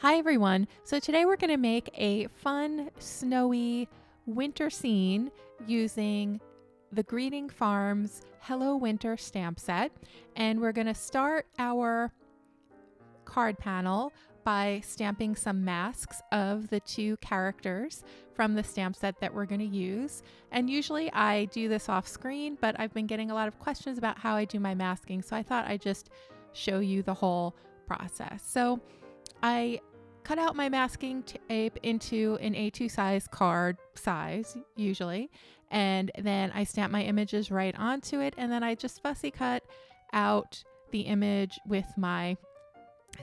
Hi everyone. So today we're going to make a fun, snowy winter scene using the Greeting Farms Hello Winter stamp set. And we're going to start our card panel by stamping some masks of the two characters from the stamp set that we're going to use. And usually I do this off screen, but I've been getting a lot of questions about how I do my masking. So I thought I'd just show you the whole process. So I cut out my masking tape into an A2 size card size, usually, and then I stamp my images right onto it, and then I just fussy cut out the image with my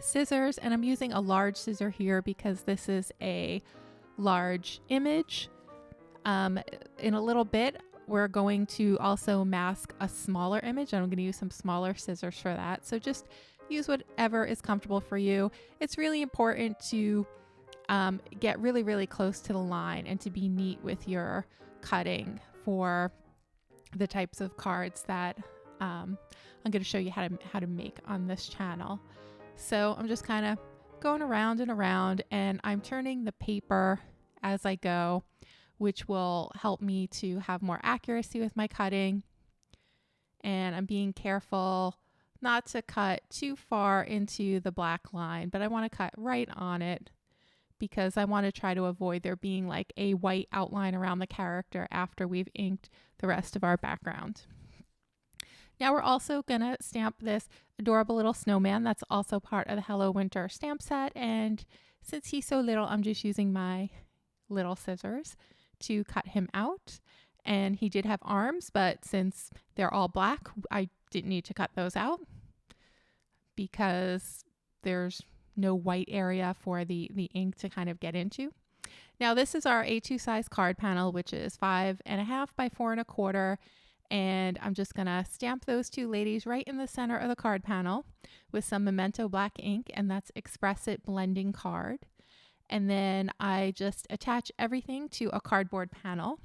scissors, and I'm using a large scissor here because this is a large image. In a little bit, we're going to also mask a smaller image, and I'm going to use some smaller scissors for that. So just use whatever is comfortable for you. It's really important to get really, really close to the line and to be neat with your cutting for the types of cards that I'm going to show you how to make on this channel. So I'm just kind of going around and around, and I'm turning the paper as I go, which will help me to have more accuracy with my cutting. And I'm being careful not to cut too far into the black line, but I want to cut right on it because I want to try to avoid there being like a white outline around the character after we've inked the rest of our background. Now we're also going to stamp this adorable little snowman that's also part of the Hello Winter stamp set, and since he's so little, I'm just using my little scissors to cut him out. And he did have arms, but since they're all black, I didn't need to cut those out because there's no white area for the ink to kind of get into. Now this is our A2 size card panel, which is 5.5 by 4.25. And I'm just gonna stamp those two ladies right in the center of the card panel with some Memento black ink, and that's Express It blending card. And then I just attach everything to a cardboard panel.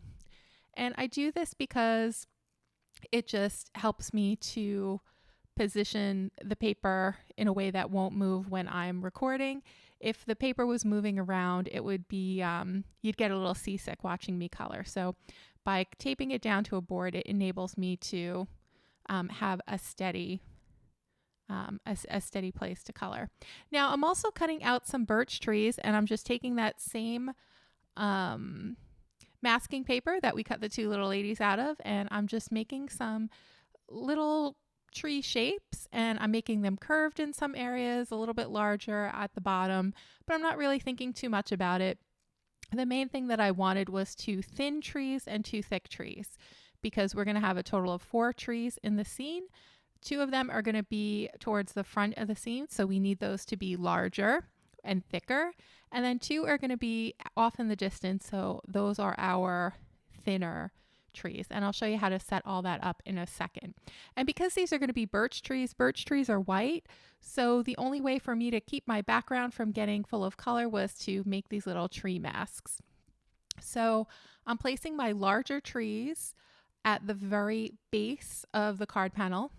And I do this because it just helps me to position the paper in a way that won't move when I'm recording. If the paper was moving around, it would be, you'd get a little seasick watching me color. So by taping it down to a board, it enables me to have a steady place to color. Now I'm also cutting out some birch trees, and I'm just taking that same masking paper that we cut the two little ladies out of, and I'm just making some little tree shapes, and I'm making them curved in some areas, a little bit larger at the bottom, but I'm not really thinking too much about it. The main thing that I wanted was 2 thin trees and 2 thick trees, because we're going to have a total of 4 trees in the scene. 2 of them are going to be towards the front of the scene, so we need those to be larger and thicker. And then 2 are going to be off in the distance, so those are our thinner trees. And I'll show you how to set all that up in a second. And because these are going to be birch trees are white, so the only way for me to keep my background from getting full of color was to make these little tree masks. So I'm placing my larger trees at the very base of the card panel.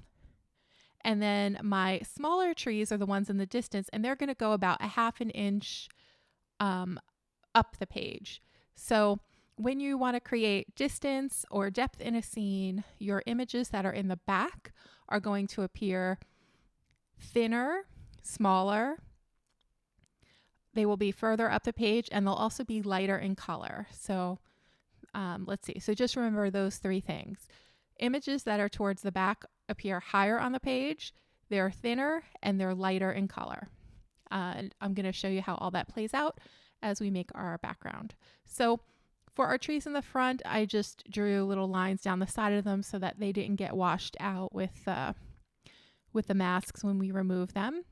And then my smaller trees are the ones in the distance, and they're going to go about a half an inch up the page. So when you want to create distance or depth in a scene, your images that are in the back are going to appear thinner, smaller. They will be further up the page, and they'll also be lighter in color. So let's see. So just remember those 3 things. Images that are towards the back appear higher on the page, they're thinner, and they're lighter in color. And I'm going to show you how all that plays out as we make our background. So for our trees in the front, I just drew little lines down the side of them so that they didn't get washed out with the masks when we remove them.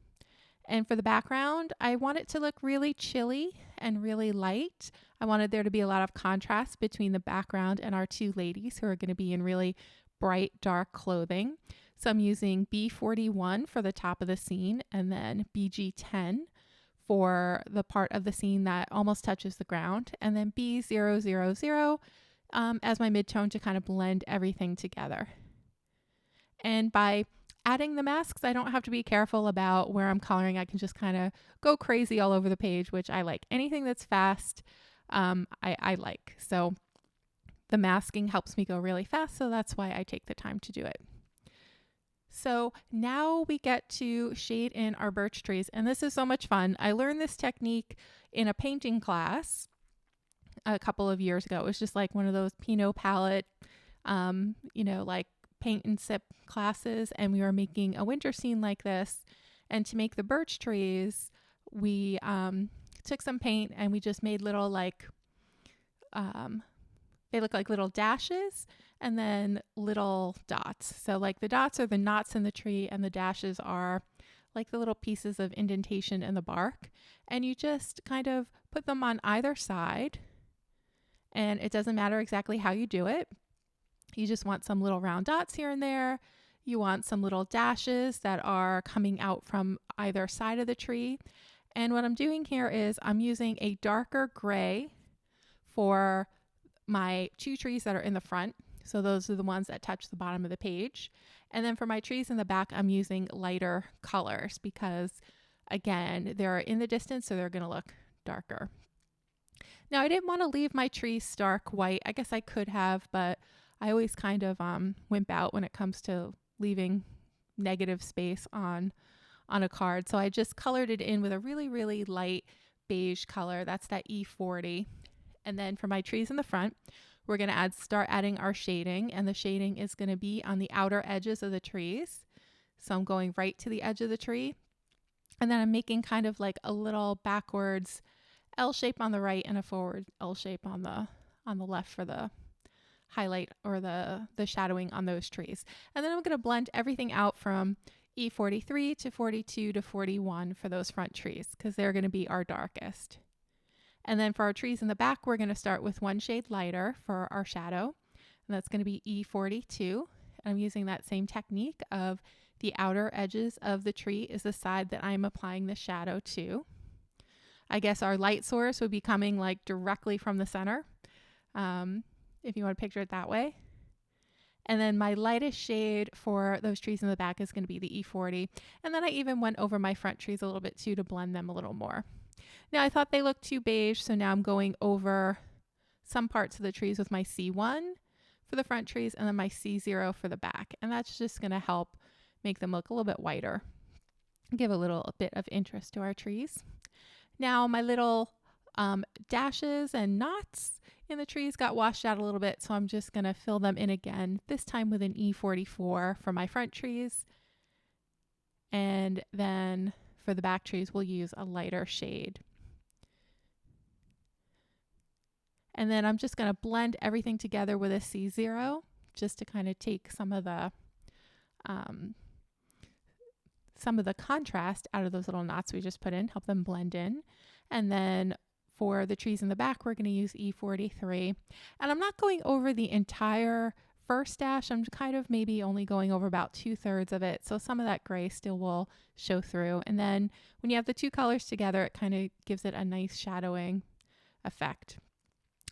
And for the background, I want it to look really chilly and really light. I wanted there to be a lot of contrast between the background and our 2 ladies who are going to be in really bright, dark clothing. So I'm using B41 for the top of the scene, and then BG10 for the part of the scene that almost touches the ground, and then B000 as my midtone to kind of blend everything together. And by adding the masks, I don't have to be careful about where I'm coloring. I can just kind of go crazy all over the page, which I like. Anything that's fast, I like. So the masking helps me go really fast, so that's why I take the time to do it. So now we get to shade in our birch trees, and this is so much fun. I learned this technique in a painting class a couple of years ago. It was just like one of those Pinot palette, like paint and sip classes, and we were making a winter scene like this. And to make the birch trees, we took some paint and we just made little they look like little dashes and then little dots. So like the dots are the knots in the tree and the dashes are like the little pieces of indentation in the bark. And you just kind of put them on either side, and it doesn't matter exactly how you do it. You just want some little round dots here and there. You want some little dashes that are coming out from either side of the tree. And what I'm doing here is I'm using a darker gray for my 2 trees that are in the front. So those are the ones that touch the bottom of the page. And then for my trees in the back, I'm using lighter colors because, again, they're in the distance, so they're going to look darker. Now, I didn't want to leave my trees stark white. I guess I could have, but I always kind of wimp out when it comes to leaving negative space on a card. So I just colored it in with a really, really light beige color. That's that E40. And then for my trees in the front, we're going to start adding our shading, and the shading is going to be on the outer edges of the trees. So I'm going right to the edge of the tree, and then I'm making kind of like a little backwards L shape on the right and a forward L shape on the left for the highlight or the shadowing on those trees. And then I'm going to blend everything out from E43 to 42 to 41 for those front trees because they're going to be our darkest. And then for our trees in the back, we're going to start with 1 shade lighter for our shadow, and that's going to be E42. I'm using that same technique of the outer edges of the tree is the side that I'm applying the shadow to. I guess our light source would be coming like directly from the center, if you want to picture it that way. And then my lightest shade for those trees in the back is going to be the E40. And then I even went over my front trees a little bit too to blend them a little more. Now I thought they looked too beige, so now I'm going over some parts of the trees with my C1 for the front trees and then my C0 for the back. And that's just going to help make them look a little bit whiter, give a little bit of interest to our trees. Now my little dashes and knots in the trees got washed out a little bit, so I'm just going to fill them in again, this time with an E44 for my front trees. And then for the back trees, we'll use a lighter shade. And then I'm just going to blend everything together with a C0 just to kind of take some of the contrast out of those little knots we just put in, help them blend in. And then for the trees in the back, we're going to use E43. And I'm not going over the entire first dash. I'm kind of maybe only going over about 2/3 of it. So some of that gray still will show through. And then when you have the 2 colors together, it kind of gives it a nice shadowing effect.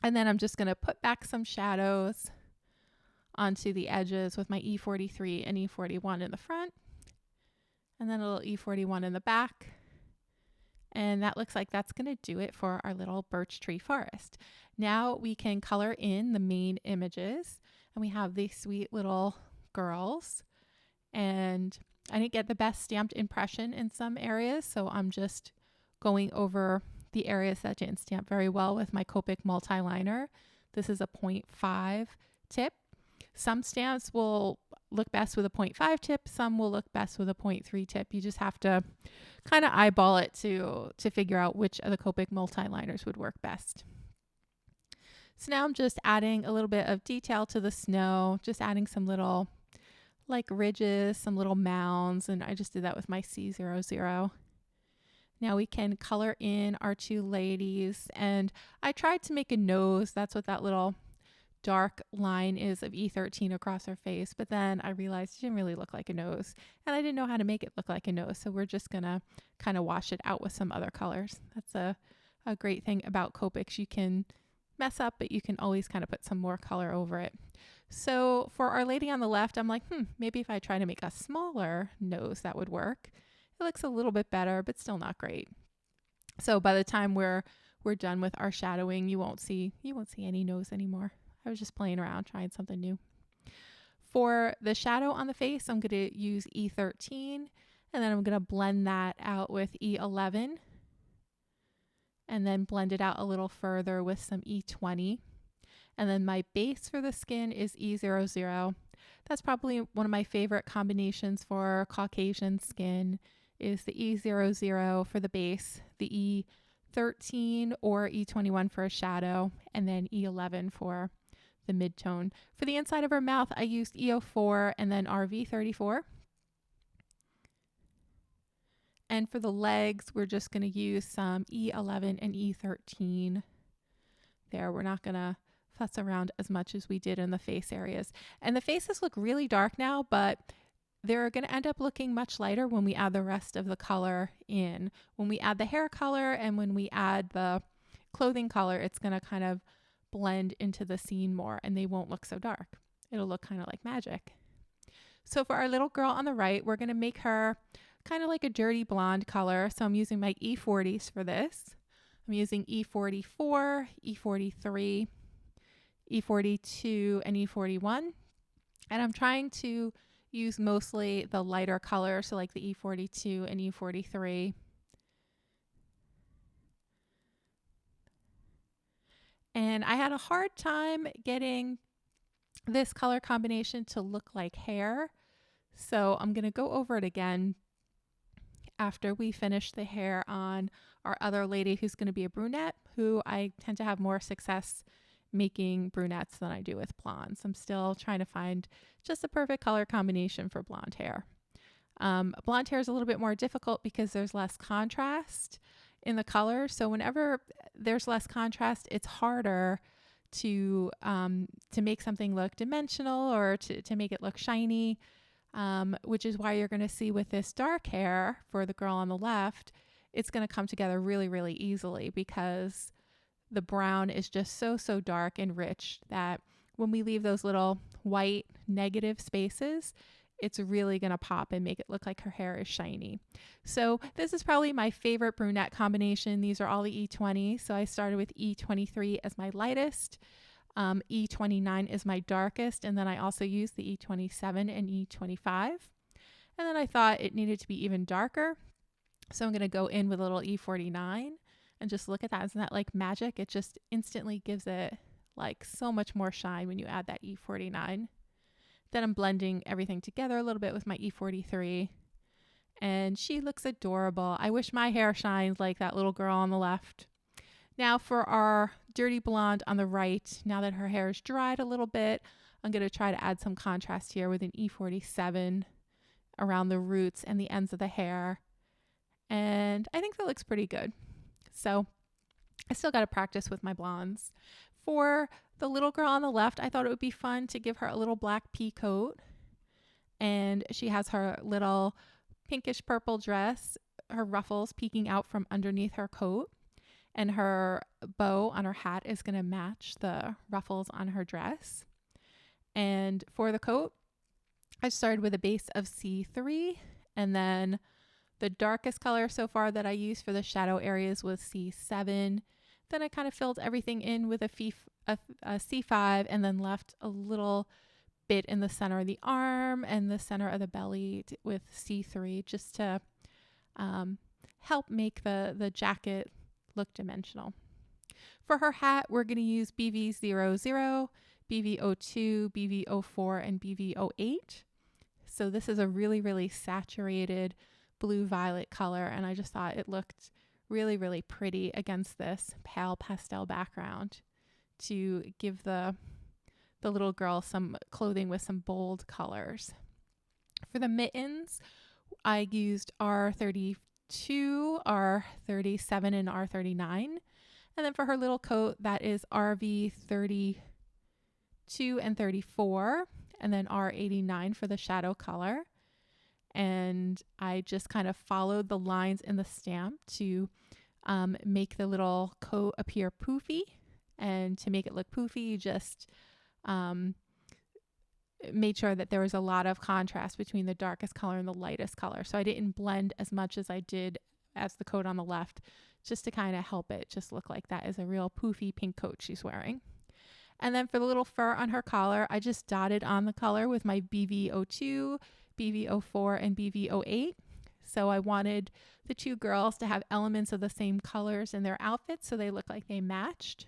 And then I'm just going to put back some shadows onto the edges with my E43 and E41 in the front. And then a little E41 in the back. And that looks like that's going to do it for our little birch tree forest. Now we can color in the main images. And we have these sweet little girls. And I didn't get the best stamped impression in some areas, so I'm just going over the areas that didn't stamp very well with my Copic multi-liner. This is a 0.5 tip. Some stamps will look best with a 0.5 tip. Some will look best with a 0.3 tip. You just have to kind of eyeball it to figure out which of the Copic multi-liners would work best. So now I'm just adding a little bit of detail to the snow, just adding some little like ridges, some little mounds, and I just did that with my C00. Now we can color in our 2 ladies, and I tried to make a nose. That's what that little dark line is of E13 across her face, but then I realized it didn't really look like a nose, and I didn't know how to make it look like a nose, so we're just gonna kind of wash it out with some other colors. That's a great thing about Copics. You can mess up, but you can always kind of put some more color over it. So for our lady on the left, I'm like, maybe if I try to make a smaller nose, that would work. It looks a little bit better, but still not great. So by the time we're done with our shadowing, you won't see any nose anymore. I was just playing around, trying something new. For the shadow on the face, I'm going to use E13, and then I'm going to blend that out with E11, and then blend it out a little further with some E20. And then my base for the skin is E00. That's probably one of my favorite combinations for Caucasian skin, is the E00 for the base, the E13 or E21 for a shadow, and then E11 for the mid-tone. For the inside of her mouth, I used E04 and then RV34. And for the legs, we're just going to use some E11 and E13 there. We're not going to fuss around as much as we did in the face areas. And the faces look really dark now, but they're going to end up looking much lighter when we add the rest of the color in. When we add the hair color and when we add the clothing color, it's going to kind of blend into the scene more, and they won't look so dark. It'll look kind of like magic. So for our little girl on the right, we're going to make her kind of like a dirty blonde color. So I'm using my E40s for this. I'm using E44, E43, E42, and E41. And I'm trying to use mostly the lighter color, so like the E42 and E43. And I had a hard time getting this color combination to look like hair. So I'm going to go over it again after we finish the hair on our other lady who's going to be a brunette, who I tend to have more success making brunettes than I do with blondes. I'm still trying to find just the perfect color combination for blonde hair. Blonde hair is a little bit more difficult because there's less contrast in the color. So whenever there's less contrast, it's harder to make something look dimensional or to make it look shiny, which is why you're going to see with this dark hair for the girl on the left, it's going to come together really, really easily because the brown is just so dark and rich that when we leave those little white negative spaces, it's really going to pop and make it look like her hair is shiny. So this is probably my favorite brunette combination. These are all the E20s. So I started with E23 as my lightest. E29 is my darkest. And then I also used the E27 and E25. And then I thought it needed to be even darker. So I'm going to go in with a little E49 and just look at that. Isn't that like magic? It just instantly gives it like so much more shine when you add that E49. Then I'm blending everything together a little bit with my E43. And she looks adorable. I wish my hair shined like that little girl on the left. Now for our dirty blonde on the right, now that her hair is dried a little bit, I'm going to try to add some contrast here with an E47 around the roots and the ends of the hair. And I think that looks pretty good. So I still got to practice with my blondes. For the little girl on the left, I thought it would be fun to give her a little black pea coat. And she has her little pinkish purple dress, her ruffles peeking out from underneath her coat. And her bow on her hat is going to match the ruffles on her dress. And for the coat, I started with a base of C3, and then the darkest color so far that I used for the shadow areas was C7. Then I kind of filled everything in with a C5 and then left a little bit in the center of the arm and the center of the belly with C3 just to help make the jacket look dimensional. For her hat, we're going to use BV00, BV02, BV04, and BV08. So this is a really, really saturated blue-violet color, and I just thought it looked really, really pretty against this pale pastel background to give the little girl some clothing with some bold colors. For the mittens, I used R32, R37, and R39. And then for her little coat, that is RV32 and 34, and then R89 for the shadow color. And I just kind of followed the lines in the stamp to make the little coat appear poofy. And to make it look poofy, you just made sure that there was a lot of contrast between the darkest color and the lightest color. So I didn't blend as much as I did as the coat on the left, just to kind of help it just look like that is a real poofy pink coat she's wearing. And then for the little fur on her collar, I just dotted on the color with my BV02, BV04, and BV08. So I wanted the two girls to have elements of the same colors in their outfits so they look like they matched.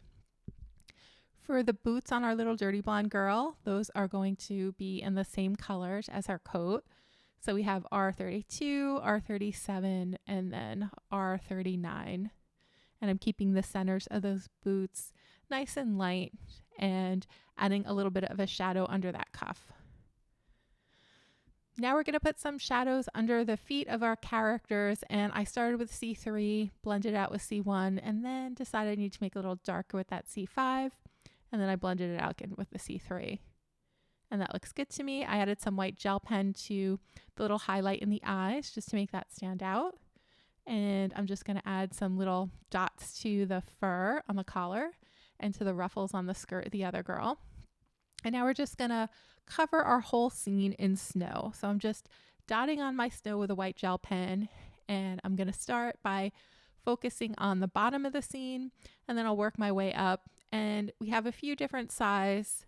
For the boots on our little dirty blonde girl, those are going to be in the same colors as her coat. So we have R32, R37, and then R39. And I'm keeping the centers of those boots nice and light and adding a little bit of a shadow under that cuff. Now we're going to put some shadows under the feet of our characters, and I started with C3, blended out with C1, and then decided I need to make it a little darker with that C5, and then I blended it out again with the C3. And that looks good to me. I added some white gel pen to the little highlight in the eyes just to make that stand out. And I'm just going to add some little dots to the fur on the collar and to the ruffles on the skirt of the other girl. And now we're just going to cover our whole scene in snow. So I'm just dotting on my snow with a white gel pen, and I'm going to start by focusing on the bottom of the scene, and then I'll work my way up. And we have a few different sizes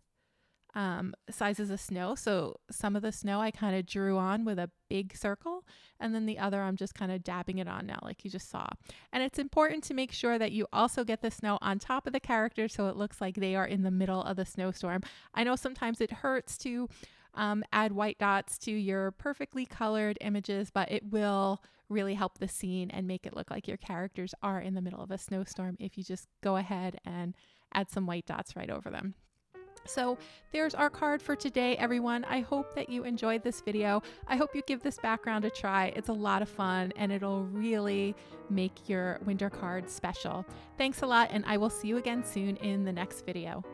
of snow. So some of the snow I kind of drew on with a big circle, and then the other I'm just kind of dabbing it on now, like you just saw. And it's important to make sure that you also get the snow on top of the character so it looks like they are in the middle of the snowstorm. I know sometimes it hurts to add white dots to your perfectly colored images, but it will really help the scene and make it look like your characters are in the middle of a snowstorm if you just go ahead and add some white dots right over them. So there's our card for today, everyone. I hope that you enjoyed this video. I hope you give this background a try. It's a lot of fun and it'll really make your winter card special. Thanks a lot, and I will see you again soon in the next video.